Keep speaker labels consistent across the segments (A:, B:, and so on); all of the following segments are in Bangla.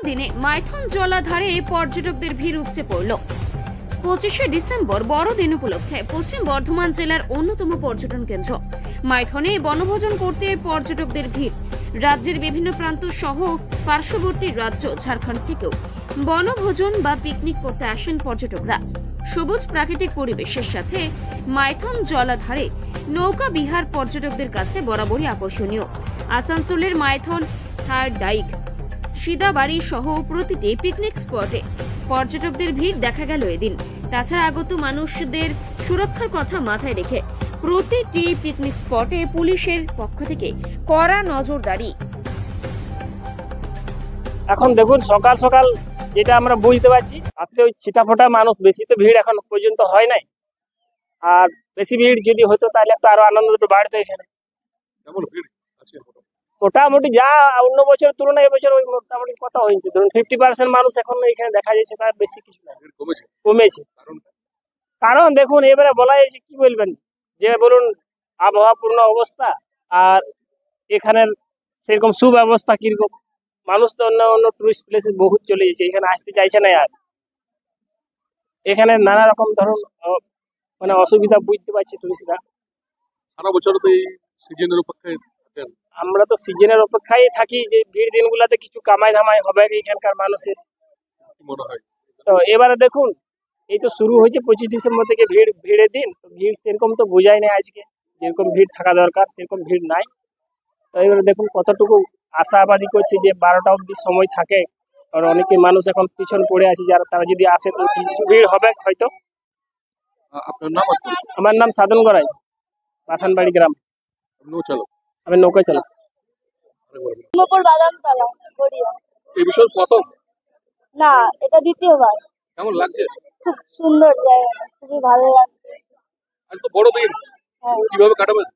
A: বড়দিনে মাইথন জলাধারে পর্যটকদের ভিড় উপচে পড়ল। 25শে ডিসেম্বর বড়দিন উপলক্ষে পশ্চিম বর্ধমান জেলার অন্যতম পর্যটন কেন্দ্র মাইথনে বনভোজন করতে পর্যটকদের ভিড়। রাজ্যের বিভিন্ন প্রান্ত সহ পার্শ্ববর্তী রাজ্য ঝাড়খণ্ড থেকেও বনভোজন বা পিকনিক করতে আসেন পর্যটকরা। সবুজ প্রাকৃতিক পরিবেশের সাথে মাইথন জলাধারে নৌকা বিহার পর্যটকদের কাছে বরাবরই আকর্ষণীয়। আসানসোলের মাইথন, থার্ড ডাইক, সিদাবাড়ি সহ প্রতিটি পিকনিক স্পটে পর্যটকদের ভিড় দেখা গেল এদিন। তাছাড়া আগত মানুষদের সুরক্ষার কথা মাথায় রেখে প্রতিটি পিকনিক স্পটে পুলিশের পক্ষ থেকে কড়া নজরদারি।
B: এখন দেখুন সকাল সকাল যেটা আমরা বুঝতে পারছি, আজকে ওই ছিটাফোটা মানুষ, বেশি তো ভিড় এখন পর্যন্ত হয় নাই। আর বেশি ভিড় যদি হতো তাহলে তো আরো আনন্দ একটু বাড়তো এখানে। মোটামুটি যা অন্য বছরের তুলনায় এবছর ওই মোটামুটি কত হয়েছে, ধরুন 50% মানুষ এখন এখানে দেখা যাচ্ছে, তার বেশি কিছু না, কমেছে। কারণ দেখুন এবারে বলা যাচ্ছে, কি বলবেন, যে বলুন আবহাওয়াপূর্ণ অবস্থা আর এখানের সেরকম সুব্যবস্থা কিরকম, মানুষ তো অন্য অন্য টুরিস্ট প্লেসে বহুত চলে যাচ্ছে, এখানে আসতে চাইছে না। আর এখানে নানা রকম ধরুন মানে অসুবিধা বুঝতে পারছি টুরিস্টরা।
C: সারা বছর তো এই সিজনের অপেক্ষায় থাকেন।
B: আমরা তো সিজনের অপেক্ষায় থাকি যে ভিড় দিনগুলোতে কিছু কামাই ধামাই হবে এখানকার মানুষের,
C: কি মনে হয়?
B: তো এবারে দেখুন এই তো শুরু হয়েছে 25 ডিসেম্বর থেকে ভিড়ের দিন, তো ভিড় সেরকম তো বোঝাই নাই আজকে, যেরকম ভিড় থাকা দরকার সেরকম ভিড় নাই। তো এবারে দেখুন কতটুকু আশাবাদী করছে যে 12টা অবধি সময় থাকে, আর অনেকে মানুষ এখন পিছন পড়ে আছে, যারা তারা যদি আসে তো কিছু ভিড় হবে হয়তো।
C: আপনার নাম?
B: আমার নাম সাধন গড়াই, পাঠানবাড়ি গ্রাম। আমি নৌকায় চালক।
D: বাদামতলা, গড়িয়া।
C: এই বিষয় প্রথম
D: না, এটা দ্বিতীয়বার।
C: কেমন লাগছে?
D: খুব সুন্দর জায়গা, খুবই ভালো লাগছে।
C: আজ তো বড়দিন, কিভাবে কাটাবেন?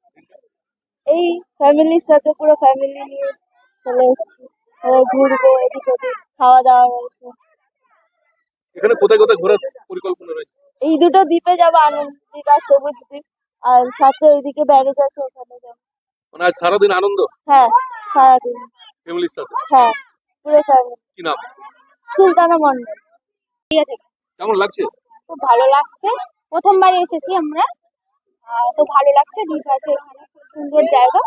D: এই ফ্যামিলির সাথে, পুরো ফ্যামিলি নিয়ে চলে এসেছি, ঘুরবো এদিক ওদিক, খাওয়া দাওয়া রয়েছে।
C: এখানে কোথায় কোথায় ঘোরার পরিকল্পনা রয়েছে?
D: এই দুটো দ্বীপে যাবো, আনন্দ দ্বীপ আর সবুজ দ্বীপ, আর সাথে ওইদিকে ব্যারেজ আছে, ওখানে যাবো।
C: মানে আজ সারাদিন আনন্দ?
D: হ্যাঁ, সারাদিন
C: ফ্যামিলির সাথে?
D: হ্যাঁ, পুরো ফ্যামিলি।
C: কি নাম?
D: সুলতানা মন্ডল।
E: ঠিক আছে,
C: কেমন লাগছে?
E: খুব ভালো লাগছে, প্রথমবার এসেছি আমরা, তো ভালো লাগছে। দ্বীপ আছে এখানে, খুব সুন্দর জায়গা,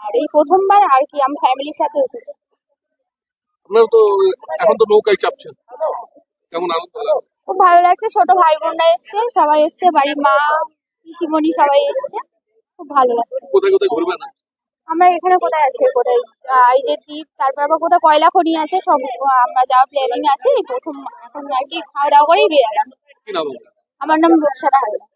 E: আর এই প্রথমবার আর কি আমি ফ্যামিলির সাথে এসেছি।
C: আপনারা তো এখন তো নৌকায় চাপছেন, কেমন আনন্দ লাগছে?
E: খুব ভালো লাগছে, ছোট ভাই বোনরা এসছে, সবাই এসছে, বাড়ির মা পিসিমণি সবাই এসছে, খুব ভালো লাগছে।
C: কোথায় কোথায় ঘুরবেন?
E: আমরা এখানে কোথায় আছে, কোথায় এই যে দ্বীপ, তারপর আবার কোথায় কয়লা খনি আছে, সব আমরা যাওয়ার প্ল্যানিং আছে। প্রথম এখন আর কি খাওয়া দাওয়া করেই বেরোলাম।
C: কি নাম?
E: আমার নাম রূপসারা হালদার।